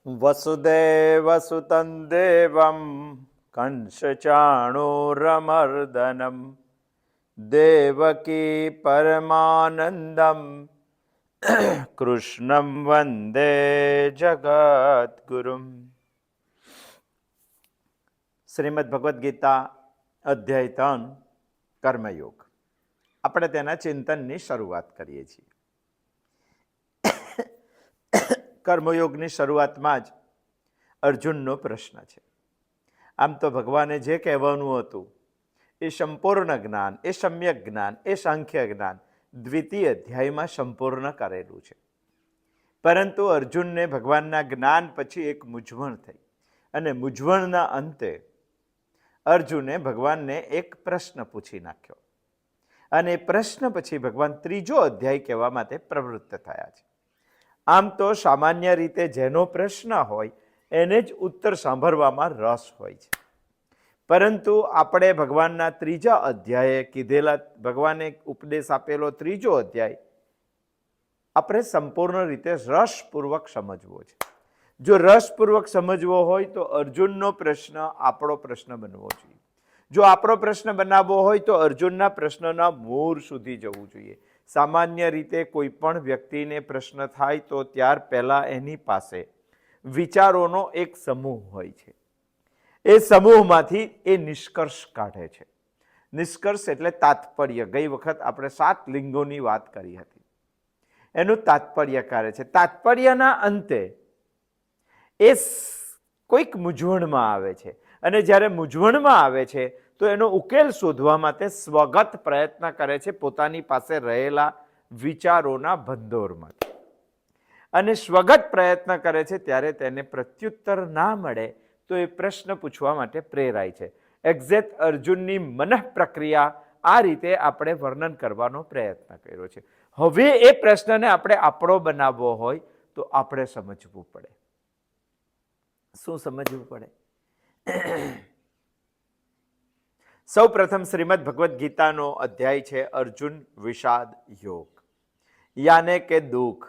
વસુદેવસુતં દેવં કંસચાણૂરમર્દનમ દેવકી પરમાનંદમ કૃષ્ણં વંદે જગદ્ગુરુમ. શ્રીમદ ભગવદ્ ગીતા અધ્યાય 3 કર્મયોગ. આપણે તેના ચિંતનની શરૂઆત કરીએ છીએ. કર્મયોગની શરૂઆતમાં જ અર્જુનનો પ્રશ્ન છે. આમ તો ભગવાને જે કહેવાનું હતું એ સંપૂર્ણ જ્ઞાન, એ સમ્યક જ્ઞાન, એ સાંખ્ય જ્ઞાન દ્વિતીય અધ્યાયમાં સંપૂર્ણ કરેલું છે. પરંતુ અર્જુનને ભગવાનના જ્ઞાન પછી એક મૂંઝવણ થઈ અને મૂંઝવણના અંતે અર્જુને ભગવાનને એક પ્રશ્ન પૂછી નાખ્યો અને એ પ્રશ્ન પછી ભગવાન ત્રીજો અધ્યાય કહેવા માટે પ્રવૃત્ત થયા છે. આમ તો સામાન્ય રીતે જેનો પ્રશ્ન હોય એને જ ઉત્તર સાંભળવામાં રસ હોય છે. પરંતુ આપણે ભગવાનના ત્રીજા અધ્યાયે કીધેલા, ભગવાને ઉપદેશ આપેલો ત્રીજો અધ્યાય આપણે સંપૂર્ણ રીતે રસપૂર્વક સમજવો છે. જો રસપૂર્વક સમજવો હોય તો અર્જુનનો પ્રશ્ન આપણો પ્રશ્ન બનવો જોઈએ. જો આપણો પ્રશ્ન બનાવવો હોય તો અર્જુનના પ્રશ્નના મૂળ સુધી જવું જોઈએ. સામાન્ય રીતે કોઈ પણ વ્યક્તિને પ્રશ્ન થાય તો ત્યાર પહેલાં એની પાસે વિચારોનો એક સમૂહ હોય છે. એ સમૂહમાંથી એ નિષ્કર્ષ કાઢે છે. નિષ્કર્ષ એટલે તાત્પર્ય. ગઈ વખત આપણે 7 લિંગોની વાત કરી હતી. એનું તાત્પર્ય કાઢે છે. તાત્પર્યના અંતે એ કોઈક મૂંઝવણમાં આવે છે અને જ્યારે મૂંઝવણમાં આવે છે તો એનો ઉકેલ શોધવા માટે સ્વગત પ્રયત્ન કરે છે પોતાની પાસે રહેલા વિચારોના ભંડોળમાંથી. અને સ્વગત પ્રયત્ન કરે છે ત્યારે તેને પ્રત્યુત્તર ના મળે તો એ પ્રશ્ન પૂછવા માટે પ્રેરાય છે. એક્ઝેક્ટ અર્જુનની મનઃ પ્રક્રિયા આ રીતે આપણે વર્ણન કરવાનો પ્રયત્ન કર્યો છે. હવે એ પ્રશ્નને આપણે આપણો બનાવવો હોય તો આપણે સમજવું પડે. શું સમજવું પડે? સૌ પ્રથમ શ્રીમદ ભગવદ્ ગીતાનો અધ્યાય છે અર્જુન વિષાદ યોગ. યાને કે દુઃખ,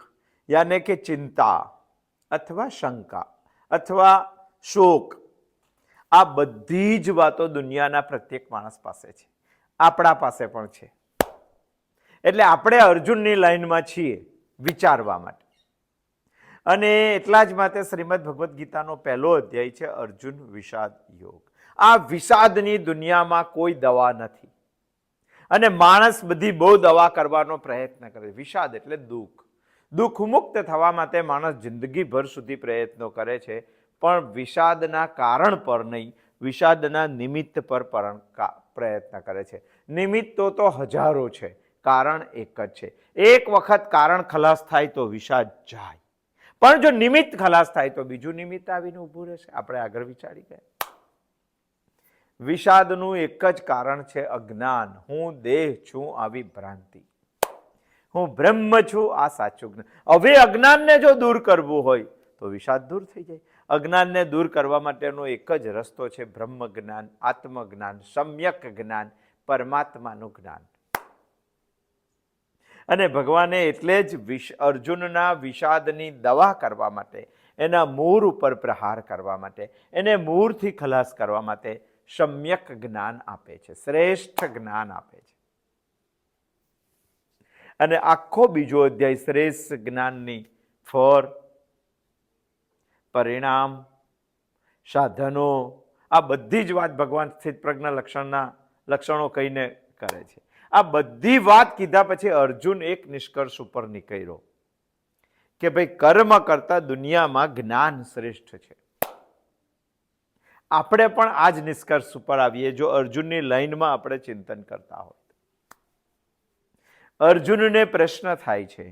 યાને કે ચિંતા અથવા શંકા અથવા શોક, આ બધી જ વાતો દુનિયાના પ્રત્યેક માણસ પાસે છે, આપણા પાસે પણ છે. એટલે આપણે અર્જુનની લાઈનમાં છીએ વિચારવા માટે. અને એટલા જ માટે શ્રીમદ ભગવદ્ ગીતાનો પહેલો અધ્યાય છે અર્જુન વિષાદ યોગ. આ વિષાદની દુનિયામાં કોઈ દવા નથી અને માણસ બધી બહુ દવા કરવાનો પ્રયત્ન કરે. વિષાદ એટલે દુઃખ. દુઃખ મુક્ત થવા માટે માણસ જિંદગીભર સુધી પ્રયત્નો કરે છે, પણ વિષાદના કારણ પર નહીં, વિષાદના નિમિત્ત પર પ્રયત્ન કરે છે. નિમિત્તો તો હજારો છે, કારણ એક જ છે. એક વખત કારણ ખલાસ થાય તો વિષાદ જાય, પણ જો નિમિત્ત ખલાસ થાય તો બીજું નિમિત્ત આવીને ઊભું રહેશે. આપણે આગળ વિચારી ગયા. વિષાદનું એક જ કારણ છે અજ્ઞાન. હું દેહ છું આવી ભ્રાંતિ, હું બ્રહ્મ છું આ સાચું જ્ઞાન. હવે અજ્ઞાનને જો દૂર કરવું હોય તો વિષાદ દૂર થઈ જાય. અજ્ઞાનને દૂર કરવા માટેનો એક જ રસ્તો છે બ્રહ્મ જ્ઞાન, આત્મજ્ઞાન, સમ્યક જ્ઞાન, પરમાત્માનું જ્ઞાન. અને ભગવાને એટલે જ અર્જુનના વિષાદની દવા કરવા માટે, એના મૂળ ઉપર પ્રહાર કરવા માટે, એને મૂળથી ખલાસ કરવા માટે સમ્યક જ્ઞાન આપે છે, શ્રેષ્ઠ જ્ઞાન આપે છે. અને આખો બીજો અધ્યાય શ્રેષ્ઠ જ્ઞાનની ફળ, પરિણામ, સાધનો, આ બધી જ વાત ભગવાન સ્થિતપ્રજ્ઞ લક્ષણો કહીને કરે છે. આ બધી વાત કીધા પછી અર્જુન એક નિષ્કર્ષ ઉપર નીકળ્યો કે ભાઈ કર્મ કરતા દુનિયામાં જ્ઞાન શ્રેષ્ઠ છે. આપણે પણ આ જ નિષ્કર્ષ ઉપર આવીએ જો અર્જુનની લાઈનમાં આપણે ચિંતન કરતા હોય. અર્જુનને પ્રશ્ન થાય છે,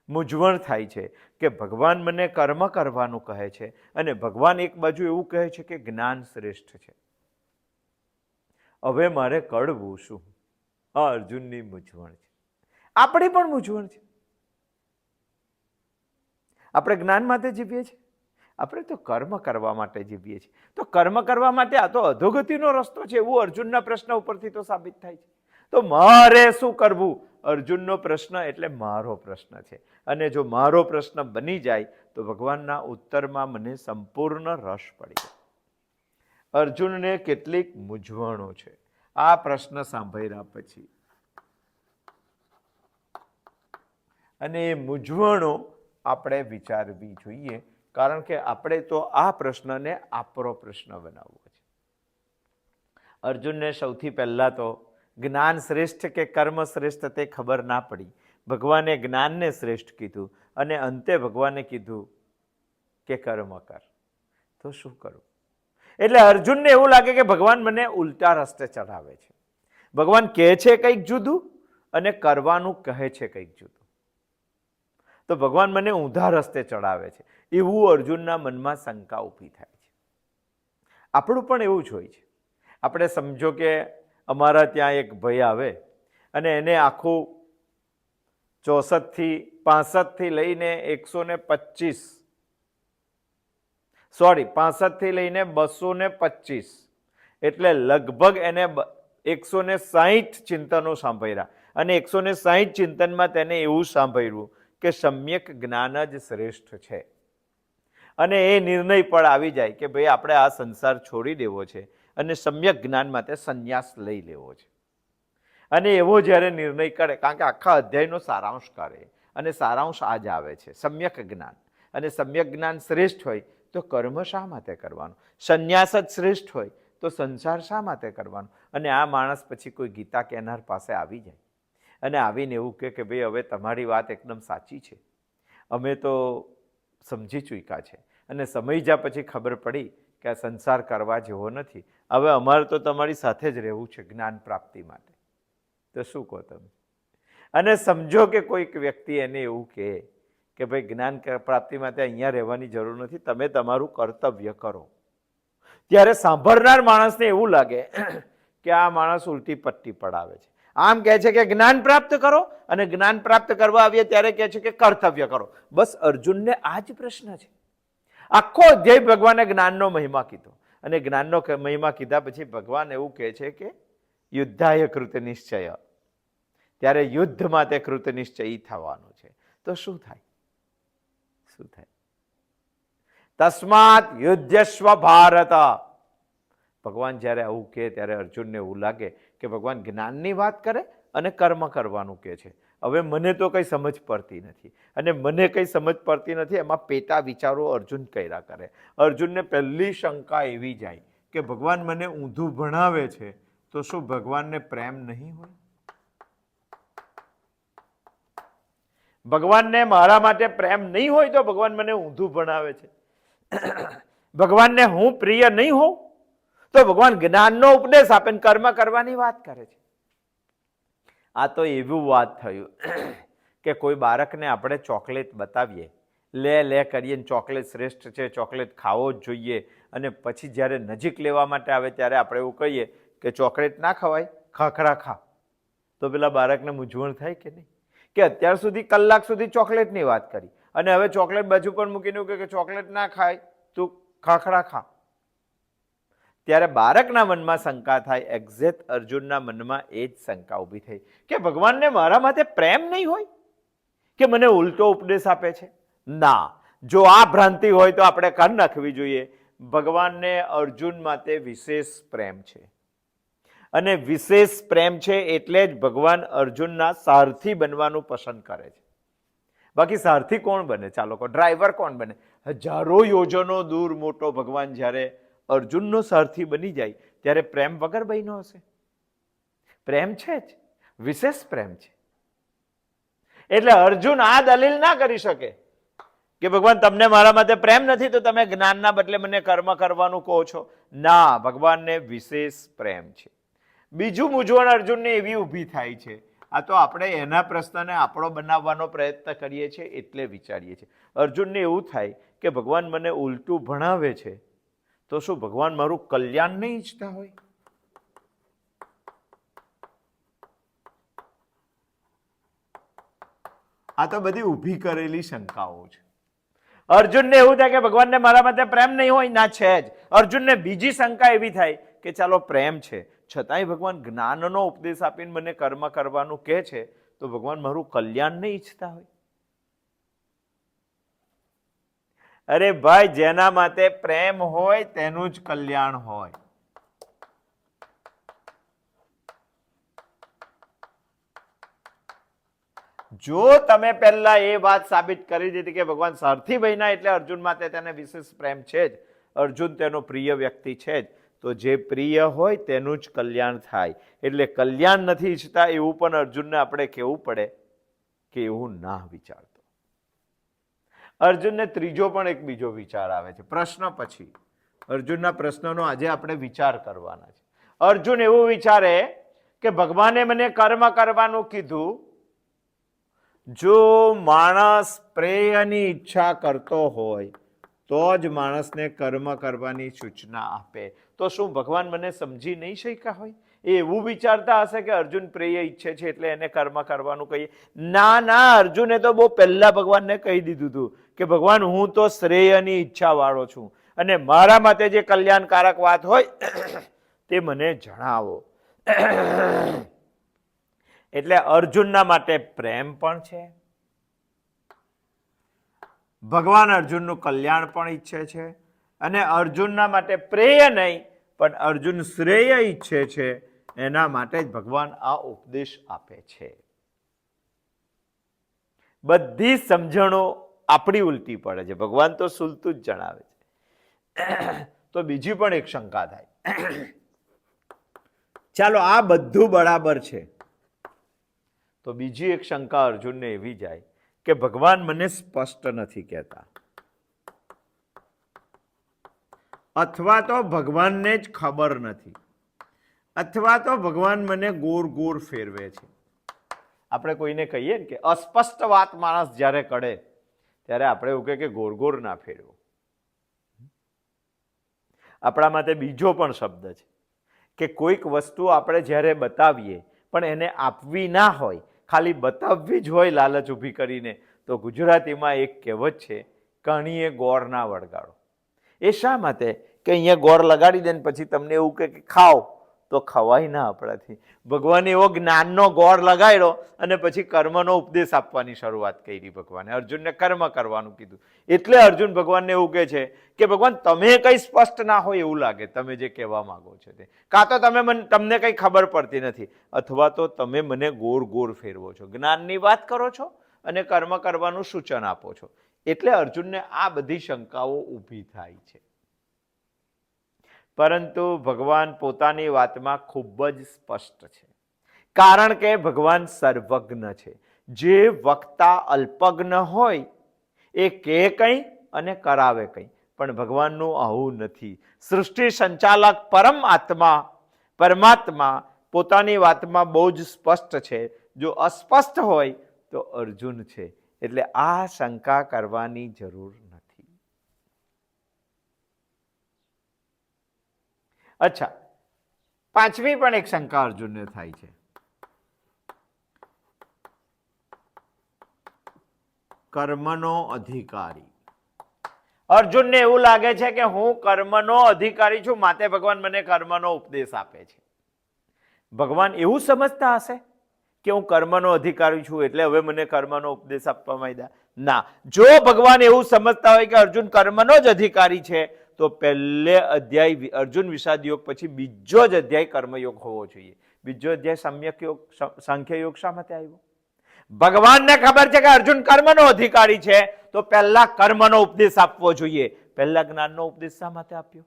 મૂંઝવણ થાય છે કે ભગવાન મને કર્મ કરવાનું કહે છે અને ભગવાન એક બાજુ એવું કહે છે કે જ્ઞાન શ્રેષ્ઠ છે. હવે મારે કળવું શું? આ અર્જુનની મૂંઝવણ છે. આપણી પણ મૂંઝવણ છે. આપણે જ્ઞાન માટે જીવીએ છીએ, આપણે તો કર્મ કરવા માટે જીવીએ છીએ. તો કર્મ કરવા માટે આ તો અધોગતિનો રસ્તો છે એવું અર્જુનના પ્રશ્ન ઉપરથી તો સાબિત થાય છે. તો મારે શું કરવું? અર્જુનનો પ્રશ્ન એટલે મારો પ્રશ્ન છે. અને જો મારો પ્રશ્ન બની જાય તો ભગવાનના ઉત્તરમાં મને સંપૂર્ણ રસ પડી જાય. અર્જુનને કેટલીક મૂંઝવણો છે આ પ્રશ્ન સાંભળ્યા પછી, અને એ મૂંઝવણો આપણે વિચારવી જોઈએ, કારણ કે આપણે તો આ પ્રશ્નને આપણો પ્રશ્ન બનાવવો છે. અર્જુનને સૌથી પહેલા તો જ્ઞાન શ્રેષ્ઠ કે કર્મ શ્રેષ્ઠ તે ખબર ના પડી. ભગવાને જ્ઞાનને શ્રેષ્ઠ કીધું અને અંતે ભગવાને કીધું કે કર્મ કર. તો શું કરું? એટલે અર્જુનને એવું લાગે કે ભગવાન મને ઉલટા રસ્તે ચઢાવે છે. ભગવાન કહે છે કંઈક જુદું અને કરવાનું કહે છે કંઈક જુદું. તો ભગવાન મને ઊંધા રસ્તે ચડાવે છે, એવું અર્જુનના મનમાં શંકા ઊભી થાય છે. આપણું પણ એવું જ હોય છે. આપણે સમજો કે અમારા ત્યાં એક ભાઈ આવે અને એને આખું 64 થી લઈને 125, સોરી 65 થી લઈને 225, એટલે લગભગ એને 160 ચિંતનો સાંભળ્યા. અને 160 ચિંતનમાં તેને એવું સાંભળ્યું કે સમ્યક જ્ઞાન જ શ્રેષ્ઠ છે. અને એ નિર્ણય પણ આવી જાય કે ભાઈ આપણે આ સંસાર છોડી દેવો છે અને સમ્યક જ્ઞાન માટે સંન્યાસ લઈ લેવો છે. અને એવો જ્યારે નિર્ણય કરે, કારણ કે આખા અધ્યાયનો સારાંશ કરે, અને સારાંશ આ જ આવે છે, સમ્યક જ્ઞાન. અને સમ્યક જ્ઞાન શ્રેષ્ઠ હોય તો કર્મ શા માટે કરવાનું? સંન્યાસ જ શ્રેષ્ઠ હોય તો સંસાર શા માટે કરવાનો? અને આ માણસ પછી કોઈ ગીતા કહેનાર પાસે આવી જાય અને આવીને એવું કહે કે ભાઈ હવે તમારી વાત એકદમ સાચી છે, અમે તો સમજી ચૂક્યા છે અને સમય જ્યાં પછી ખબર પડી કે આ સંસાર કરવા જેવો નથી, હવે અમારે તો તમારી સાથે જ રહેવું છે જ્ઞાન પ્રાપ્તિ માટે. તો શું કહો તમે? અને સમજો કે કોઈક વ્યક્તિ એને એવું કહે કે ભાઈ જ્ઞાન પ્રાપ્તિ માટે અહીંયા રહેવાની જરૂર નથી, તમે તમારું કર્તવ્ય કરો. ત્યારે સાંભળનાર માણસને એવું લાગે કે આ માણસ ઉલટી પટ્ટી પડાવે છે. આમ કહે છે કે જ્ઞાન પ્રાપ્ત કરો અને જ્ઞાન પ્રાપ્ત કરવા આવીએ ત્યારે કહે છે કે કર્તવ્ય કરો. બસ અર્જુનને આ જ પ્રશ્ન છે. આખો અધ્યાય ભગવાને જ્ઞાનનો મહિમા કીધો અને જ્ઞાનનો મહિમા કીધા પછી ભગવાન એવું કહે છે કે યુદ્ધાય કૃત નિશ્ચય, ત્યારે યુદ્ધ માટે કૃત નિશ્ચયી થવાનું છે. તો શું થાય? શું થાય? તસ્માત યુદ્ધસ્વ ભારત. ભગવાન જ્યારે આવું કહે ત્યારે અર્જુનને એવું લાગે કે ભગવાન જ્ઞાનની વાત કરે અને કર્મ કરવાનું કહે છે. હવે મને તો કંઈ સમજ પડતી નથી, અને મને કંઈ સમજ પડતી નથી એમાં પેટા વિચારો અર્જુન કર્યા કરે. અર્જુનને પહેલી શંકા એવી જાય કે ભગવાન મને ઊંધું ભણાવે છે તો શું ભગવાનને પ્રેમ નહીં હોય? ભગવાનને મારા માટે પ્રેમ નહીં હોય તો ભગવાન મને ઊંધું ભણાવે છે? ભગવાનને હું પ્રિય નહીં હોઉં તો ભગવાન જ્ઞાનનો ઉપદેશ આપે ને કર્મ કરવાની વાત કરે છે? આ તો એવું વાત થયું કે કોઈ બાળકને આપણે ચોકલેટ બતાવીએ, લે કરીએ, ચોકલેટ શ્રેષ્ઠ છે, ચોકલેટ ખાવો જ જોઈએ, અને પછી જ્યારે નજીક લેવા માટે આવે ત્યારે આપણે એવું કહીએ કે ચોકલેટ ના ખવાય, ખાખરા ખા. તો પેલા બાળકને મૂંઝવણ થાય કે નહીં? કે અત્યાર સુધી કલાક સુધી ચોકલેટની વાત કરી અને હવે ચોકલેટ બાજુ પર મૂકીને કે ચોકલેટ ના ખાય, તું ખાખરા ખા. ત્યારે બાળકના મનમાં શંકા થાય. એક્ઝેક્ટ અર્જુનના મનમાં એ જ શંકા ઊભી થઈ કે ભગવાનને મારા માટે પ્રેમ નહીં હોય કે મને ઉલટો ઉપદેશ આપે છે? ના, જો આ ભ્રાંતિ હોય તો આપણે કાઢી નાખવી જોઈએ. ભગવાનને અર્જુન માટે વિશેષ પ્રેમ છે, અને વિશેષ પ્રેમ છે એટલે જ ભગવાન અર્જુનના સારથી બનવાનું પસંદ કરે છે. બાકી સારથી કોણ બને? ચાલો કહો, ડ્રાઈવર કોણ બને? હજારો યોજનો દૂર મોટો ભગવાન જ્યારે અર્જુનનો સારથી બની જાય ત્યારે પ્રેમ વગર બન્યો હશે? પ્રેમ છે જ, વિશેષ પ્રેમ છે. એટલે અર્જુન આ દલીલ ના કરી શકે કે ભગવાન તમને મારા માટે પ્રેમ નથી તો તમે જ્ઞાનના બદલે મને કર્મ કરવાનું કહો છો. ના, ભગવાનને વિશેષ પ્રેમ છે. બીજું મૂંઝવણ અર્જુનને એવી ઊભી થાય છે, આ તો આપણે એના પ્રશ્નને આપણો બનાવવાનો પ્રયત્ન કરીએ છીએ એટલે વિચારીએ છીએ. અર્જુનને એવું થાય કે ભગવાન મને ઉલટું ભણાવે છે તો શું ભગવાન મારું કલ્યાણ નહીં ઈચ્છતા હોય? આ તો બધી ઊભી કરેલી શંકાઓ છે. અર્જુનને એવું થાય કે ભગવાનને મારા માટે પ્રેમ નહીં હોય? ના, છે જ. અર્જુનને બીજી શંકા એવી થાય કે ચાલો પ્રેમ છે છતાંય ભગવાન જ્ઞાનનો ઉપદેશ આપીને મને કર્મ કરવાનું કહે છે, તો ભગવાન મારું કલ્યાણ નહીં ઈચ્છતા હોય? અરે ભાઈ, જેના માટે પ્રેમ હોય તેનું જ કલ્યાણ હોય. જો તમે પહેલા એ વાત સાબિત કરી દીધી કે ભગવાન સારથીભાઈના એટલે અર્જુન માટે તેને વિશેષ પ્રેમ છે જ, અર્જુન તેનો પ્રિય વ્યક્તિ છે જ, તો જે પ્રિય હોય તેનું જ કલ્યાણ થાય. એટલે કલ્યાણ નથી ઈચ્છતા એવું પણ અર્જુનને આપણે કહેવું પડે કે એવું ના વિચારતો. અર્જુનને ત્રીજો પણ એક બીજો વિચાર આવે છે. પ્રશ્ન પછી અર્જુનના પ્રશ્નનો આજે આપણે વિચાર કરવાના છે. અર્જુન એવું વિચારે કે ભગવાને મને કર્મ કરવાનું કીધું, જો માણસ પ્રેયની ઈચ્છા કરતો હોય તો જ માણસને કર્મ કરવાની સૂચના આપે, તો શું ભગવાન મને સમજી નહીં શક્યા હોય? એ એવું વિચારતા હશે કે અર્જુન પ્રેય ઈચ્છે છે એટલે એને કર્મ કરવાનું કહીએ? ના ના, અર્જુને તો બહુ પહેલા ભગવાનને કહી દીધું હતું કે ભગવાન, હું તો શ્રેયની ઈચ્છા વાળો છું અને મારા માટે જે કલ્યાણકારક વાત હોય તે મને જણાવો. એટલે અર્જુનના માટે પ્રેમ પણ છે, ભગવાન અર્જુનનું કલ્યાણ પણ ઈચ્છે છે, અને અર્જુનના માટે પ્રેય નહીં પણ અર્જુન શ્રેય ઈચ્છે છે, એના માટે જ ભગવાન આ ઉપદેશ આપે છે. બધી સમજણો આપણી ઉલટી પડે છે, ભગવાન તો સુલતું જ જણાવે છે. તો બીજી પણ એક શંકા થાય. ચાલો, આ બધું બરાબર છે, તો બીજી એક શંકા અર્જુનને એવી જાય કે ભગવાન મને સ્પષ્ટ નથી કહેતા, અથવા તો ભગવાનને જ ખબર નથી, અથવા તો ભગવાન મને ગોર ગોર ફેરવે છે. આપણે કોઈને કહીએ કે અસ્પષ્ટ વાત માણસ જ્યારે કરે ત્યારે આપણે એવું કહે કે ગોર ગોર ના ફેરવો. આપણા માટે બીજો પણ શબ્દ છે કે કોઈક વસ્તુ આપણે જ્યારે બતાવીએ પણ એને આપવી ના હોય, ખાલી બતાવવી જ હોય લાલચ ઊભી કરીને, તો ગુજરાતીમાં એક કહેવત છે, કણીએ ગોળ ના વળગાડો. એ શા માટે કે અહીંયા ગોળ લગાડી દે ને પછી તમને એવું કહે કે ખાઓ, તો ખવાય ના આપણાથી. ભગવાને એવો જ્ઞાનનો ગોળ લગાડ્યો અને પછી કર્મનો ઉપદેશ આપવાની શરૂઆત કરી ભગવાને. અર્જુનને કર્મ કરવાનું કીધું. એટલે અર્જુન ભગવાનને એવું કહે છે કે ભગવાન, તમે કંઈ સ્પષ્ટ ના હોય એવું લાગે તમે જે કહેવા માંગો છો તે. કાં તો તમને કંઈ ખબર પડતી નથી, અથવા તો તમે મને ગોળ ગોળ ફેરવો છો, જ્ઞાનની વાત કરો છો અને કર્મ કરવાનું સૂચન આપો છો. એટલે અર્જુનને આ બધી શંકાઓ ઊભી થાય છે. પરંતુ ભગવાન પોતાની વાતમાં ખૂબ જ સ્પષ્ટ છે, કારણ કે ભગવાન સર્વજ્ઞ છે. જે વક્તા અલ્પજ્ઞ હોય એ કહે કંઈ અને કરાવે કંઈ, પણ ભગવાનનું આવું નથી. સૃષ્ટિ સંચાલક પરમાત્મા પોતાની વાતમાં બહુ જ સ્પષ્ટ છે. જો અસ્પષ્ટ હોય તો અર્જુન છે. એટલે આ શંકા કરવાની જરૂર નથી. અચ્છા, પાંચમી પણ એક શંકા અર્જુનને થાય છે. કર્મનો અધિકારી. અર્જુનને એવું લાગે છે કે હું કર્મનો અધિકારી છું, માટે ભગવાન મને કર્મનો ઉપદેશ આપે છે. ભગવાન એવું સમજતા હશે કે હું કર્મનો અધિકારી છું એટલે હવે મને કર્મનો ઉપદેશ આપવા માંડ્યા? ના, જો ભગવાન એવું સમજતા હોય કે અર્જુન કર્મનો જ અધિકારી છે, તો પહેલે અધ્યાય અર્જુન વિષાદ યોગ પછી બીજો જ અધ્યાય કર્મયોગ હોવો જોઈએ. બીજો અધ્યાય સમ્યક યોગ, સાંખ્ય યોગ શા માટે આવ્યો? ભગવાનને ખબર છે કે અર્જુન કર્મનો અધિકારી છે, તો પહેલા કર્મનો ઉપદેશ આપવો જોઈએ. પહેલા જ્ઞાનનો ઉપદેશ શા માટે આપ્યો?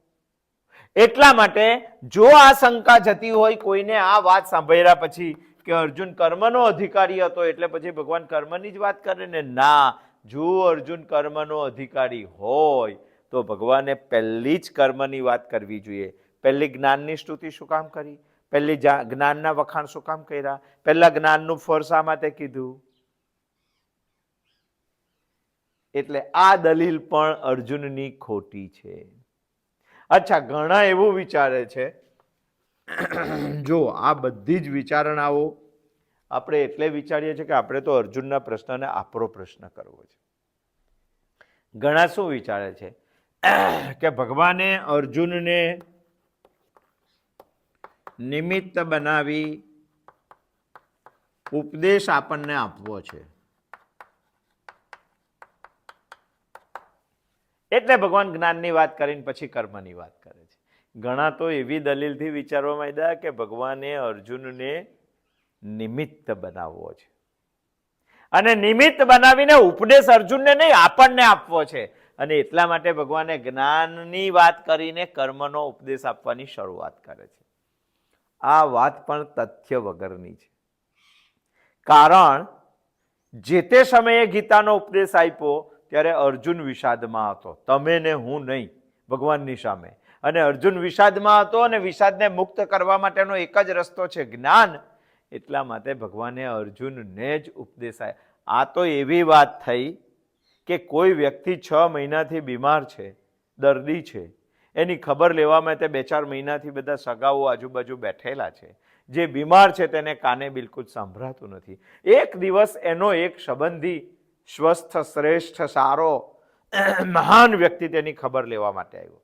એટલા માટે જો આ શંકા જતી હોય કોઈને આ વાત સાંભળ્યા પછી કે અર્જુન કર્મનો અધિકારી હતો એટલે પછી ભગવાન કર્મની જ વાત કરે ને? ના, જો અર્જુન કર્મનો અધિકારી હોય તો ભગવાને પહેલી જ કર્મની વાત કરવી જોઈએ. પહેલી જ્ઞાનની સ્તુતિ શું કામ કરી? પહેલી જ્ઞાનના વખાણ શું કામ કર્યા? પહેલા જ્ઞાનનું ફળ શા માટે કીધું? એટલે આ દલીલ પણ અર્જુનની ખોટી છે. અચ્છા, ઘણા એવું વિચારે છે, જો આ બધી જ વિચારણાઓ આપણે એટલે વિચારીએ છીએ કે આપણે તો અર્જુનના પ્રશ્નને આપણો પ્રશ્ન કરવો છે. ઘણા શું વિચારે છે કે ભગવાને અર્જુનને નિમિત્ત બનાવી ઉપદેશ આપણને આપવો છે. એટલે ભગવાન જ્ઞાનની વાત કરીને પછી કર્મની વાત કરે છે. ઘણા તો એવી દલીલથી વિચારવા માંડ્યા કે ભગવાને અર્જુનને નિમિત્ત બનાવવો છે અને નિમિત્ત બનાવીને ઉપદેશ અર્જુનને નહીં આપણને આપવો છે, અને એટલા માટે ભગવાને જ્ઞાનની વાત કરીને કર્મનો ઉપદેશ આપવાની શરૂઆત કરે છે. આ વાત પણ તથ્ય વગરની છે. કારણ જે તે સમયે ગીતાનો ઉપદેશ આપ્યો ત્યારે અર્જુન વિષાદમાં હતો, તમે ને હું નહીં, ભગવાનની સામે. અને અર્જુન વિષાદમાં હતો અને વિષાદને મુક્ત કરવા માટેનો એક જ રસ્તો છે જ્ઞાન. એટલા માટે ભગવાને અર્જુનને જ ઉપદેશ આપ્યો. આ તો એવી વાત થઈ કે કોઈ વ્યક્તિ 6 મહિનાથી બીમાર છે, દર્દી છે, એની ખબર લેવા માટે 2-4 મહિનાથી બધા સગાઓ આજુબાજુ બેઠેલા છે. જે બીમાર છે તેને કાને બિલકુલ સાંભળાતું નથી. એક દિવસ એનો એક સંબંધી સ્વસ્થ, શ્રેષ્ઠ, સારો, મહાન વ્યક્તિ તેની ખબર લેવા માટે આવ્યો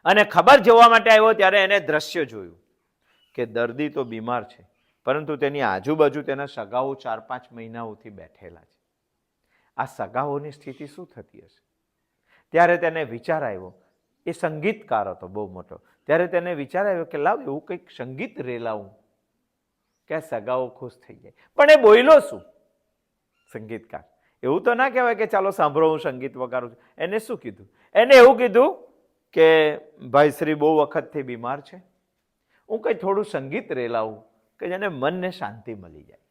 અને ખબર જોવા માટે આવ્યો ત્યારે એને દ્રશ્ય જોયું કે દર્દી તો બીમાર છે, પરંતુ તેની આજુબાજુ તેના સગાઓ 4-5 મહિનાઓથી બેઠેલા છે. આ સગાઓની સ્થિતિ શું થતી હશે? ત્યારે તેને વિચાર આવ્યો, એ સંગીતકાર હતો બહુ મોટો, ત્યારે તેને વિચાર આવ્યો કે લાવ એવું કંઈક સંગીત રેલાવું કે સગાઓ ખુશ થઈ જાય. પણ એ બોલ્યો શું? સંગીતકાર એવું તો ના કહેવાય કે ચાલો સાંભળો હું સંગીત વગાડું છું. એને શું કીધું? એને એવું કીધું કે ભાઈ શ્રી બહુ વખતથી બીમાર છે, હું કંઈ થોડું સંગીત રેલાવું કે જેને મનને શાંતિ મળી જાય.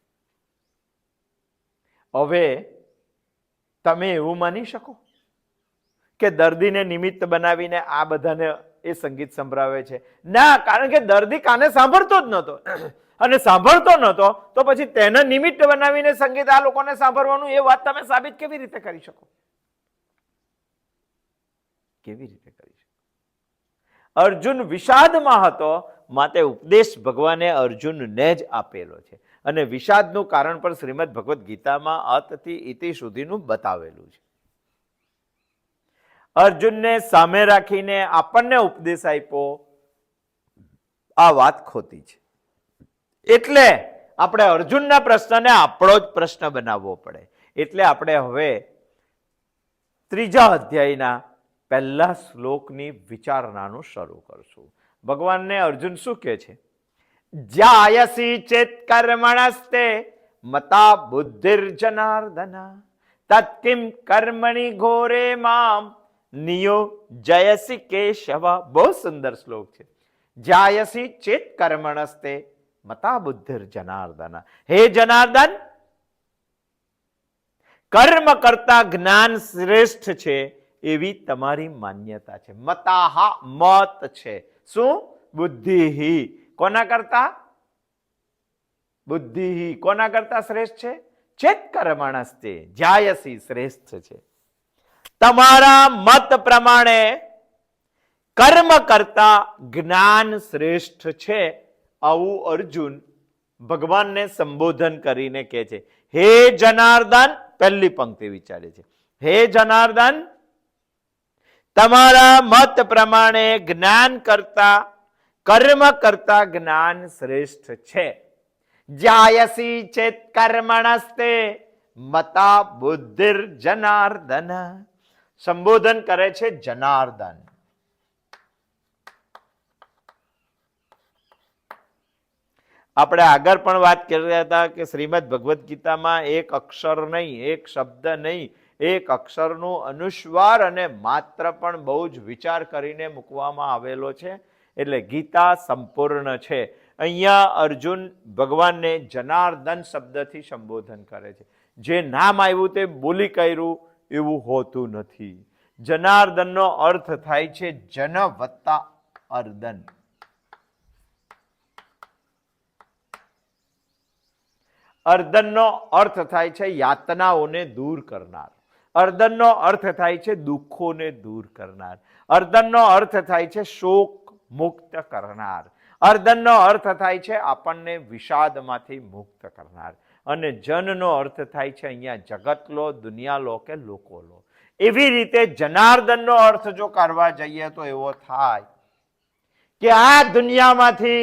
હવે તમે એવું માની શકો કે દર્દીને નિમિત્ત બનાવીને આ બધાને એ સંગીત સંભળાવે છે? ના, કારણ કે દર્દી કાને સાંભળતો જ નહોતો અને સાંભળતો નહોતો તો પછી તેને નિમિત્ત બનાવીને સંગીત આ લોકોને સાંભળવાનું, એ વાત તમે સાબિત કેવી રીતે કરી શકો? કેવી રીતે કરી શકો? અર્જુન વિષાદમાં હતો, માટે ઉપદેશ ભગવાને અર્જુનને જ આપેલો છે. અને વિષાદનું કારણ પણ શ્રીમદ ભગવદ્ ગીતામાં અતથી ઇતિ સુધીનું બતાવેલું છે. અર્જુનને સામે રાખીને આપણને ઉપદેશ આપ્યો, આ વાત ખોટી છે. એટલે આપણે અર્જુનના પ્રશ્નને આપણો જ પ્રશ્ન બનાવવો પડે. એટલે આપણે હવે 3જા અધ્યાયના 1લા શ્લોકની વિચારણાનું શરૂ કરશું. ભગવાનને અર્જુન શું કહે છે? જાયસી ચેત કર્મણસ્તે મતા બુદ્ધિર્જનાર્દન તત્કિમ કર્મણિ ઘોરે મામ નિયો જયસી કેશવ. બહુ સુંદર શ્લોક છે. જાયસી ચેત કર્મણસ્તે મતા બુદ્ધિર્જનાર્દન. હે જનાર્દન, કર્મ કરતા જ્ઞાન શ્રેષ્ઠ છે એવી તમારી માન્યતા છે. મતાહા મત છે. શું? બુદ્ધિ. કોના કરતા? બુદ્ધિ. કોના કરતા શ્રેષ્ઠ છે? ચેત કર્મણસ્તે. જાયસી શ્રેષ્ઠ છે. તમારા મત પ્રમાણે કર્મ કરતા જ્ઞાન શ્રેષ્ઠ છે. આવું અર્જુન ભગવાનને સંબોધન કરીને કહે છે. હે જનાર્દન, પહેલી પંક્તિ વિચારે છે. હે જનાર્દન, તમારા મત પ્રમાણે જ્ઞાન કરતા કર્મ કરતા જ્ઞાન શ્રેષ્ઠ છે. જાયસી ચેત કર્મણસ્તે મતા બુદ્ધિર જનાર્દન. સંબોધન કરે છે જનાર્દન. આપણે આગળ પણ વાત કરી રહ્યા હતા કે શ્રીમદ ભગવદ્ ગીતામાં એક અક્ષર નહીં, એક શબ્દ નહીં, એક અક્ષરનું અનુસ્વાર અને માત્ર પણ બહુ જ વિચાર કરીને મૂકવામાં આવેલો છે. એટલે ગીતા સંપૂર્ણ છે. અહીંયા અર્જુન ભગવાનને જનાર્દન શબ્દથી સંબોધન કરે છે. જે નામ આવ્યું તે બોલી કર્યું એવું હોતું નથી. જનાર્દનનો અર્થ થાય છે જન વત્તા અર્દન. અર્દનનો અર્થ થાય છે યાતનાઓને દૂર કરનાર. અર્દનનો અર્થ થાય છે દુઃખોને દૂર કરનાર. અર્દનનો અર્થ થાય છે શોક મુક્ત કરનાર. અર્દનનો અર્થ થાય છે આપણને વિષાદમાંથી મુક્ત કરનાર. અને જનનો અર્થ થાય છે અહીંયા જગત લો, દુનિયા લો કે લોકો લો. એવી રીતે જનાર્દનનો અર્થ જો કરવા જઈએ તો એવો થાય કે આ દુનિયામાંથી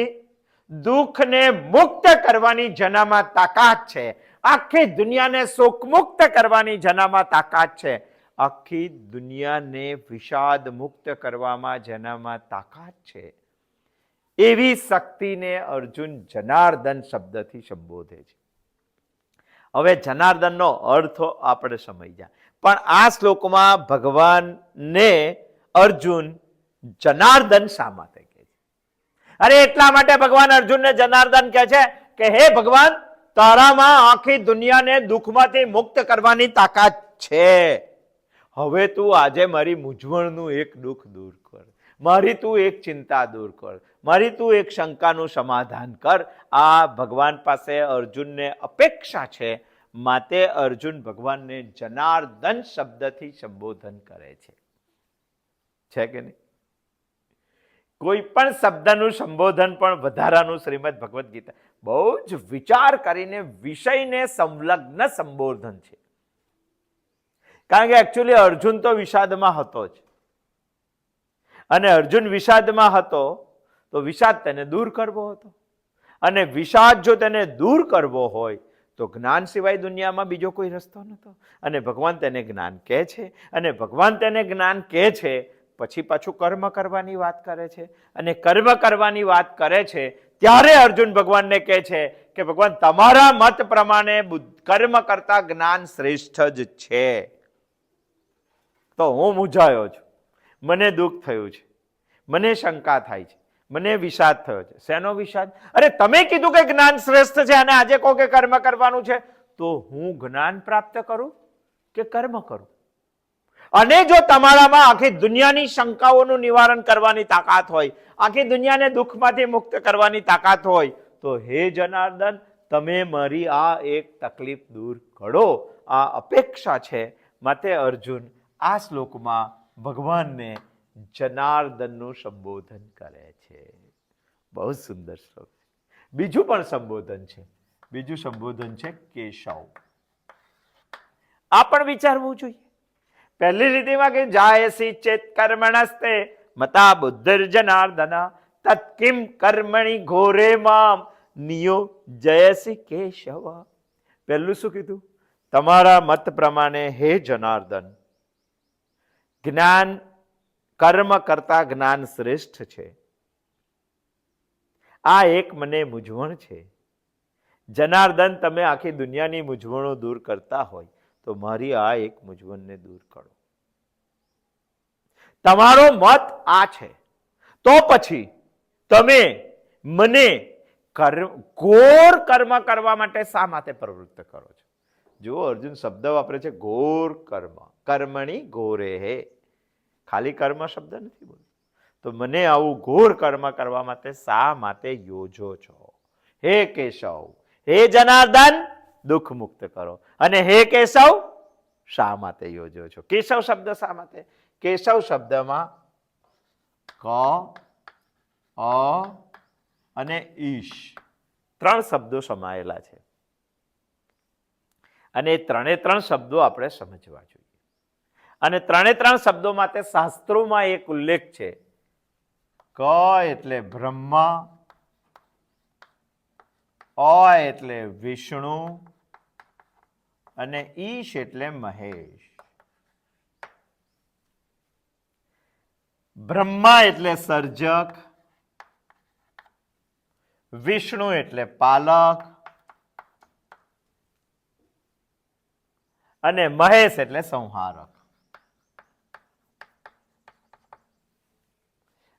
દુઃખને મુક્ત કરવાની જેનામાં તાકાત છે, આખી દુનિયાને સુખ મુક્ત કરવાની જેનામાં તાકાત છે, આખી દુનિયાને વિષાદ મુક્ત કરવામાં જેનામાં તાકાત છે, એવી શક્તિને અર્જુન જનાર્દન શબ્દથી સંબોધે છે. હવે જનાર્દનનો અર્થ આપણે સમજ્યા, પણ આ શ્લોકમાં ભગવાનને અર્જુન જનાર્દન શા માટે કહે છે? અરે એટલા માટે ભગવાન અર્જુનને જનાર્દન કહે છે કે હે ભગવાન, તારામાં આખી દુનિયાને દુઃખમાંથી મુક્ત કરવાની તાકાત છે. હવે તું આજે મારી મૂંઝવણનું એક દુઃખ દૂર કર, મારી તું એક ચિંતા દૂર કર, મારી તું એક શંકાનું સમાધાન કર. આ ભગવાન પાસે અર્જુનને અપેક્ષા છે, માટે અર્જુન ભગવાનને જનાર્દન શબ્દથી સંબોધન કરે છે. છે કે નહીં? કોઈ પણ શબ્દનું સંબોધન પણ વધારાનું શ્રીમદ ભગવદ્ ગીતા બહુ જ વિચાર કરીને વિષયને સંલગ્ન સંબોધન છે. કારણ કે એકચ્યુઅલી અર્જુન તો વિષાદમાં હતો જ, અને અર્જુન વિષાદમાં હતો તો વિષાદ તેને દૂર કરવો હતો, અને વિષાદ જો તેને દૂર કરવો હોય તો જ્ઞાન સિવાય દુનિયામાં બીજો કોઈ રસ્તો નહોતો. અને ભગવાન તેને જ્ઞાન કહે છે, અને ભગવાન તેને જ્ઞાન કહે છે પછી પાછું કર્મ કરવાની વાત કરે છે, અને કર્મ કરવાની વાત કરે છે ત્યારે અર્જુન ભગવાનને કહે છે કે ભગવાન, તમારા મત પ્રમાણે કર્મ કરતા જ્ઞાન શ્રેષ્ઠ જ છે. તો હું મૂંઝાયો છું, મને દુઃખ થયું છે, મને શંકા થાય છે, મને વિષાદ થયો છે. શેનો વિષાદ? અરે તમે કીધું કે જ્ઞાન શ્રેષ્ઠ છે અને આજે કહો કે કર્મ કરવાનું છે, તો હું જ્ઞાન પ્રાપ્ત કરું કે કર્મ કરું? અને જો તમારામાં આખી દુનિયાની શંકાઓનું નિવારણ કરવાની તાકાત હોય, આખી દુનિયાને દુઃખમાંથી મુક્ત કરવાની તાકાત હોય, તો હે જનાર્દન, તમે મારી આ એક તકલીફ દૂર કરો. આ અપેક્ષા છે. માટે અર્જુન આ શ્લોકમાં ભગવાનને જનાર્દનનું સંબોધન કરે છે. બહુ સુંદર શ્લોક છે. બીજું પણ સંબોધન છે. બીજું સંબોધન છે કેશવ. આ પણ વિચારવું જોઈએ. પહેલી રીતિમાં કે જાયસી ચેત કર્મણસ્તે મતા બુદ્ધિર જનાર્દન તત્કિમ કર્મણિ ઘોરે મામ નિયો જયસી કેશવ. પહેલું શું કીધું? તમારા મત પ્રમાણે હે જનાર્દન, જ્ઞાન કર્મ કરતા જ્ઞાન શ્રેષ્ઠ છે. આ એક મને મૂંઝવણ છે. જનાર્દન, તમે આખી દુનિયાની મૂંઝવણો દૂર કરતા હોય તો મારી આ એક મૂંઝવણને દૂર કરો. તમારો મત આ છે, તો પછી તમે મને ઘોર કર્મ કરવા માટે શા માટે પ્રવૃત્ત કરો છો? જો અર્જુન શબ્દ વાપરે છે ઘોર કર્મ, કર્મણી ઘોરે હે, ખાલી કર્મ શબ્દ નથી બોલતો. તો મને આવું ઘોર કર્મ કરવા માટે શા માટે યોજો છો? હે કેશવ, હે જનાર્દન, દુઃખ મુક્ત કરો. અને હે કેશવ, શા માટે યોજો છો? કેશવ શબ્દ શા માટે? કેશવ શબ્દમાં ક, અ અને ઈશ ત્રણ શબ્દો સમાયેલા છે, અને એ ત્રણે ત્રણ શબ્દો આપણે સમજવા જોઈએ. અને ત્રણે ત્રણ શબ્દો માટે શાસ્ત્રોમાં એક ઉલ્લેખ છે. ક એટલે બ્રહ્મા, અ એટલે વિષ્ણુ, અને ઈશ એટલે મહેશ. બ્રહ્મા એટલે સર્જક, વિષ્ણુ એટલે પાલક, અને મહેશ એટલે સંહારક.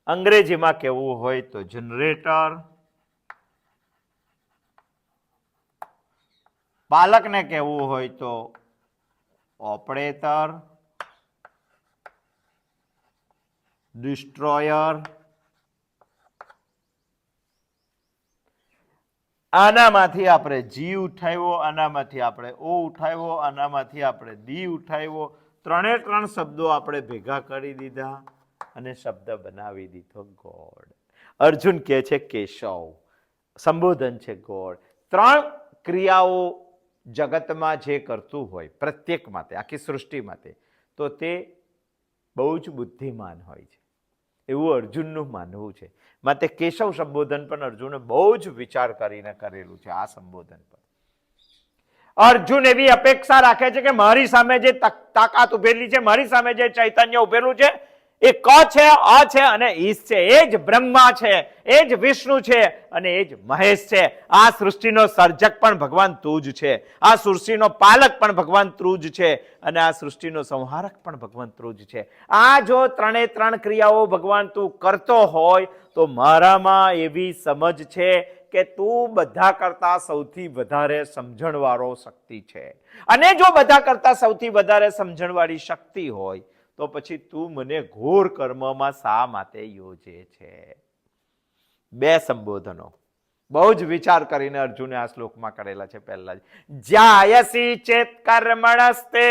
અંગ્રેજીમાં કહેવું હોય તો જનરેટર, પાલકને કહેવું હોય તો ઓપરેટર, ડિસ્ટ્રોયર. આનામાંથી આપણે જી ઉઠાવ્યો, આનામાંથી આપણે ઓ ઉઠાવ્યો, આનામાંથી આપણે ડી ઉઠાવ્યો. ત્રણે ત્રણ શબ્દો આપણે ભેગા કરી દીધા અને શબ્દ બનાવી દીધો ગોડ. અર્જુન કહે છે કેશવ, સંબોધન છે ગોડ. ત્રણ ક્રિયાઓ જગતમાં જે કરતું હોય પ્રત્યેક માટે, આખી સૃષ્ટિ માટે, તો તે બહુ જ બુદ્ધિમાન હોય છે. એવું અર્જુનનું માનવું છે. માટે કેશવ સંબોધન પણ અર્જુને બહુ જ વિચાર કરીને કરેલું છે. આ સંબોધન પર અર્જુન એવી અપેક્ષા રાખે છે કે મારી સામે જે તાકાત ઉભેલી છે, મારી સામે જે ચૈતન્ય ઉભેલું છે, એ ક છે, અ છે અને ઈશ છે. એ જ બ્રહ્મા છે, એ જ વિષ્ણુ છે અને એ જ મહેશ છે. આ સૃષ્ટિનો સર્જક પણ ભગવાન તું જ છે. આ સૃષ્ટિનો પાલક પણ ભગવાન તું જ છે અને આ સૃષ્ટિનો સંહારક પણ ભગવાન તું જ છે. આ જો ત્રણે ત્રણ ક્રિયાઓ ભગવાન તું કરતો હોય તો મારામાં એવી સમજ છે કે તું બધા કરતા સૌથી વધારે સમજણવાળો શક્તિ છે. અને જો બધા કરતા સૌથી વધારે સમજણવાળી શક્તિ હોય તો પછી તું મને ઘોર કર્મમાં શા માટે યોજે છે? બે સંબોધનો બહુ જ વિચાર કરીને અર્જુને આ શ્લોકમાં કરેલા છે. પહેલા જ્યાયસી ચેત કર્મણસ્તે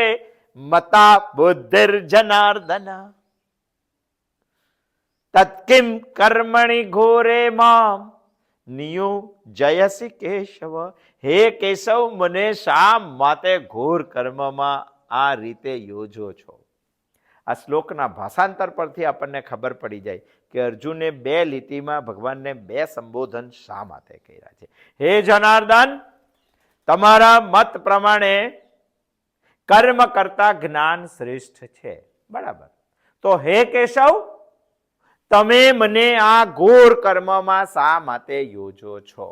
મતા બુદ્ધિર્જનાર્દન તત્કિમ કર્મણિ ઘોરે મામ નિયુજયસી કેશવ. હે કેશવ, મને શા માટે ઘોર કર્મમાં આ રીતે યોજો છો? આ શ્લોકના ભાષાંતર પરથી આપણને ખબર પડી જાય કે અર્જુને બે લીટીમાં ભગવાનને બે સંબોધન શા માટે કર્યા છે. હે જનાર્દન, તમારા મત પ્રમાણે કર્મ કરતા જ્ઞાન શ્રેષ્ઠ છે, બરાબર. તો હે કેશવ, તમે મને આ ઘોર કર્મમાં શા માટે યોજો છો?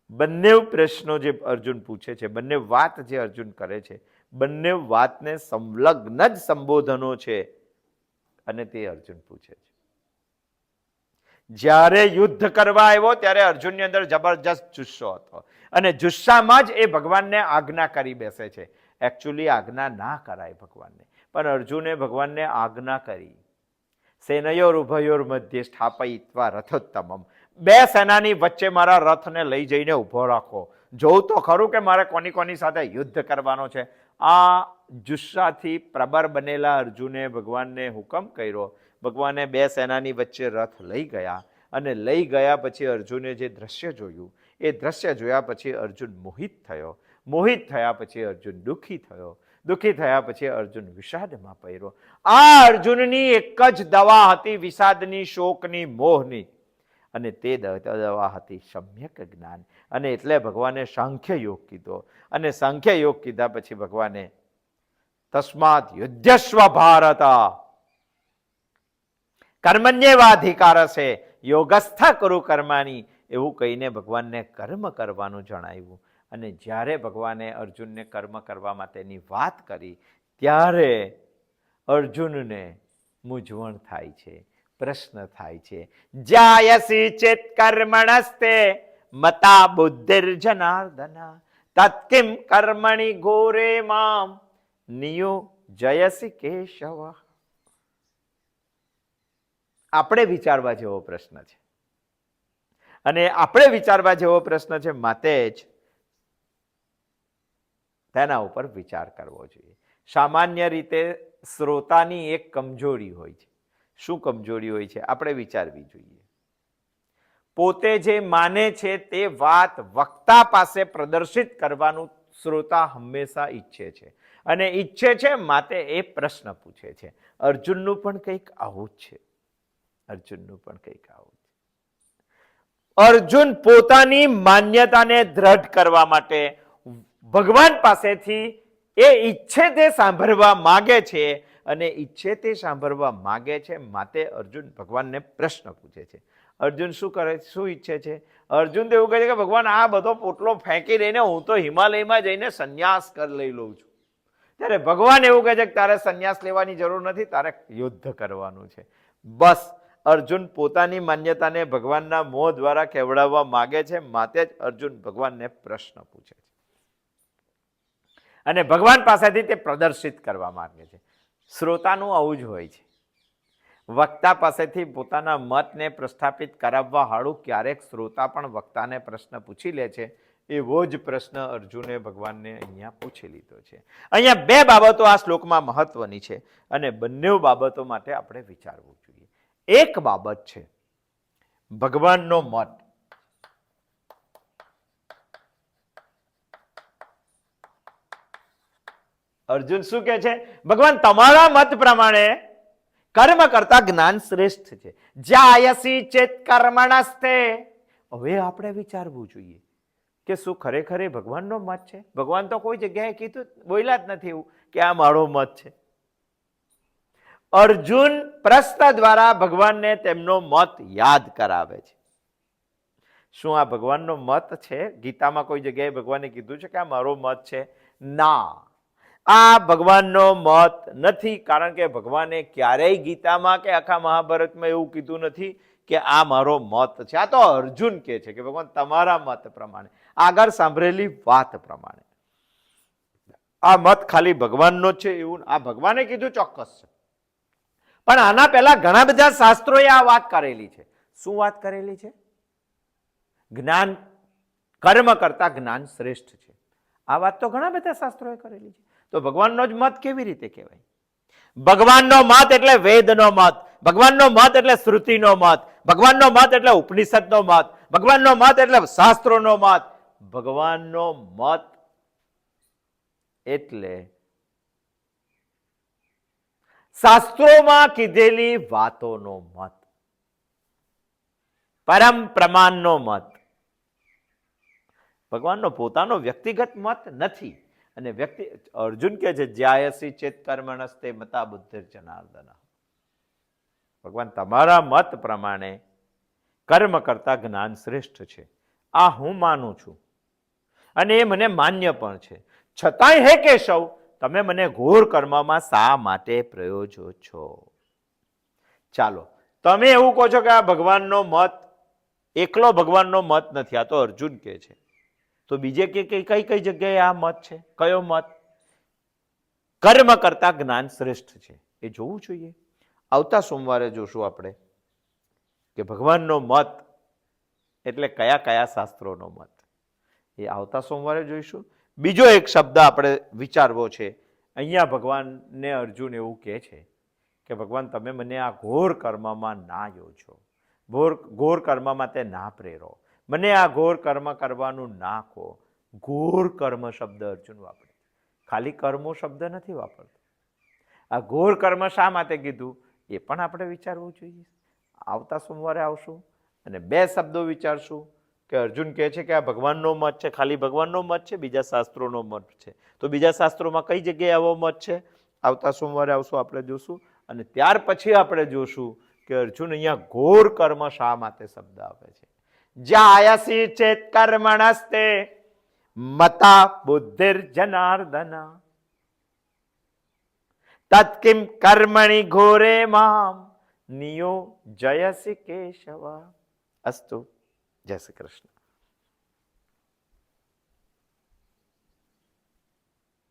બંને પ્રશ્નો જે અર્જુન પૂછે છે, બંને વાત જે અર્જુન કરે છે, બંને વાતને સંલગ્ન જ સંબોધનો છે અને તે અર્જુન પૂછે છે. જ્યારે યુદ્ધ કરવા આવ્યો ત્યારે અર્જુનની અંદર જબરજસ્ત જુસ્સો હતો અને જુસ્સામાં જ એ ભગવાનને આજ્ઞા કરી બેસે છે. એકચ્યુઅલી આજ્ઞા ના કરાય ભગવાનને, પણ અર્જુને ભગવાનને આજ્ઞા કરી. સેનયોર ઉભયોર મધ્ય સ્થાપયિત્વા રથોત્તમમ. બે સેનાની વચ્ચે મારા રથને લઈ જઈને ઉભો રાખો. જોઉં તો ખરું કે મારે કોની કોની સાથે યુદ્ધ કરવાનો છે. આ જુસ્સાથી પ્રબર બનેલા અર્જુને ભગવાનને હુકમ કર્યો. ભગવાને બે સેનાની વચ્ચે રથ લઈ ગયા અને લઈ ગયા પછી અર્જુને જે દ્રશ્ય જોયું, એ દ્રશ્ય જોયા પછી અર્જુન મોહિત થયો. મોહિત થયા પછી અર્જુન દુઃખી થયો. દુઃખી થયા પછી અર્જુન વિષાદમાં પડ્યો. આ અર્જુનની એક જ દવા હતી, વિષાદની, શોકની, મોહની, અને તે દવા હતી સમ્યક જ્ઞાન. અને એટલે ભગવાને સાંખ્ય યોગ કીધો અને સાંખ્ય યોગ કીધા પછી ભગવાને તસ્માત યુદ્ધસ્વ ભારત કર્મણ્યેવાધિકારસે યોગસ્થ કુરુ કર્માણી એવું કહીને ભગવાનને કર્મ કરવાનું જણાવ્યું. અને જ્યારે ભગવાને અર્જુનને કર્મ કરવા માટેની વાત કરી ત્યારે અર્જુનને મૂંઝવણ થાય છે, પ્રશ્ન થાય છે. જાયસી ચેત કર્મણસ્તે મતા બુદ્ધિર્જનાર્દન તત્કિમ કર્મણિ ઘોરે મામ નિયુજયસી કેશવ. આપણે વિચારવા જેવો પ્રશ્ન છે અને આપણે વિચારવા જેવો પ્રશ્ન છે, માટે જ તેના ઉપર વિચાર કરવો જોઈએ. સામાન્ય રીતે શ્રોતાની એક કમજોરી હોય છે. શું કમજોરી હોય છે? આપણે વિચારવી જોઈએ. પોતે જે માને છે તે વાત વક્તા પાસે પ્રદર્શિત કરવાનું શ્રોતા હંમેશા ઈચ્છે છે અને ઈચ્છે છે માટે એ પ્રશ્ન પૂછે છે. અર્જુનનું પણ કંઈક આવું જ છે. અર્જુનનું પણ કંઈક આવું છે. અર્જુન પોતાની માન્યતાને દ્રઢ કરવા માટે ભગવાન પાસેથી એ ઈચ્છે તે સાંભળવા માગે છે અને ઈચ્છે તે સાંભળવા માગે છે માટે અર્જુન ભગવાનને પ્રશ્ન પૂછે છે. અર્જુન શું કરે, શું ઈચ્છે છે? અર્જુન તો એવું કહે છે કે ભગવાન આ બધો પોટલો ફેંકી દઈને હું તો હિમાલયમાં જઈને સંન્યાસ લઈ લઉં છું. ત્યારે ભગવાન એવું કહે છે કે તારે સંન્યાસ લેવાની જરૂર નથી, તારે યુદ્ધ કરવાનું છે. બસ અર્જુન પોતાની માન્યતાને ભગવાનના મોહ દ્વારા કેવડાવવા માગે છે, માટે જ અર્જુન ભગવાનને પ્રશ્ન પૂછે છે અને ભગવાન પાસેથી તે પ્રદર્શિત કરવા માંગે છે. શ્રોતાનું આવું જ હોય છે. વક્તા પાસેથી પોતાના મતને પ્રસ્થાપિત કરાવવા હાળું ક્યારેક શ્રોતા પણ વક્તાને પ્રશ્ન પૂછી લે છે. એવો જ પ્રશ્ન અર્જુને ભગવાનને અહીંયા પૂછી લીધો છે. અહીંયા બે બાબતો આ શ્લોકમાં મહત્વની છે અને બંને બાબતો માટે આપણે વિચારવું જોઈએ. એક બાબત છે ભગવાનનો મત. અર્જુન શું કહે છે? ભગવાન તમારા મત પ્રમાણે કર્મ કરતા જ્ઞાન શ્રેષ્ઠ છે. જાયસી ચેત કર્મણસ્તે. હવે આપણે વિચારવું જોઈએ કે શું ખરેખર એ ભગવાનનો મત છે? ભગવાન તો કોઈ જગ્યાએ કીધું બોલ્યા જ નથી એવું કે આ મારો મત છે. અર્જુન પ્રશ્ન દ્વારા ભગવાનને તેમનો મત યાદ કરાવે છે. શું આ ભગવાનનો મત છે? ગીતામાં કોઈ જગ્યાએ ભગવાને કીધું છે કે આ મારો મત છે? ના, આ ભગવાનનો મત નથી. કારણ કે ભગવાને ક્યારેય ગીતામાં કે આખા મહાભારતમાં એવું કીધું નથી કે આ મારો મત છે. આ તો અર્જુન કહે છે કે ભગવાન તમારા મત પ્રમાણે, આગળ સાંભળેલી વાત પ્રમાણે આ મત ખાલી ભગવાનનો જ છે એવું આ ભગવાને કીધું ચોક્કસ છે. પણ આના પહેલા ઘણા બધા શાસ્ત્રોએ આ વાત કરેલી છે. શું વાત કરેલી છે? જ્ઞાન કર્મ કરતા જ્ઞાન શ્રેષ્ઠ છે. આ વાત તો ઘણા બધા શાસ્ત્રોએ કરેલી છે. તો ભગવાનનો જ મત કેવી રીતે કહેવાય? ભગવાનનો મત એટલે વેદનો મત, ભગવાનનો મત એટલે શ્રુતિનો મત, ભગવાનનો મત એટલે ઉપનિષદનો મત, ભગવાનનો મત એટલે શાસ્ત્રોનો મત. ભગવાનનો મત એટલે શાસ્ત્રોમાં કીધેલી વાતોનો મત, પરમ પ્રમાણનો મત. ભગવાનનો પોતાનો વ્યક્તિગત મત નથી. અને અર્જુન કહે છે જ્યાયસી ચેત કર્મણસ્તે મતા બુદ્ધિર જનાર્દન. ભગવાન તમારા મત પ્રમાણે કર્મ કરતા જ્ઞાન શ્રેષ્ઠ છે. આ હું માનું છું અને એ મને માન્ય પણ છે. છતાંય હે કેશવ, તમે મને ઘોર કર્મમાં શા માટે પ્રયોજો છો? ચાલો, તમે એવું કહો છો કે આ ભગવાનનો મત એકલો ભગવાનનો મત નથી, આ તો અર્જુન કહે છે. તો બીજે કઈ કઈ જગ્યાએ આ મત છે? કયો મત? કર્મ કરતા જ્ઞાન શ્રેષ્ઠ છે એ જોવું જોઈએ. આવતા સોમવારે જોશું આપણે કે ભગવાનનો મત એટલે કયા કયા શાસ્ત્રોનો મત. એ આવતા સોમવારે જોઈશું. બીજો એક શબ્દ આપણે વિચારવો છે. અહીંયા ભગવાનને અર્જુન એવું કહે છે કે ભગવાન તમે મને આ ઘોર કર્મમાં ના યોજો, ઘોર કર્મમાં તે ના પ્રેરો, મને આ ઘોર કર્મ કરવાનું ના કહો. ઘોર કર્મ શબ્દ અર્જુન વાપરે, ખાલી કર્મો શબ્દ નથી વાપરતો. આ ઘોર કર્મ શા માટે કીધું એ પણ આપણે વિચારવું જોઈએ. આવતા સોમવારે આવશું અને બે શબ્દો વિચારશું કે અર્જુન કહે છે કે આ ભગવાનનો મત છે, ખાલી ભગવાનનો મત છે, બીજા શાસ્ત્રોનો મત છે. તો બીજા શાસ્ત્રોમાં કઈ જગ્યાએ આવો મત છે? આવતા સોમવારે આવશું, આપણે જોશું. અને ત્યાર પછી આપણે જોશું કે અર્જુન અહીંયા ઘોર કર્મ શા માટે શબ્દ આપે છે. જાયસી ચેત કર્મણસ્તે મતા બુદ્ધિર જનાર્દન તત્કિમ કર્મણિ ઘોરે મામ નિયો જયસી કેશવ. અસ્તુ. જય શ્રી કૃષ્ણ.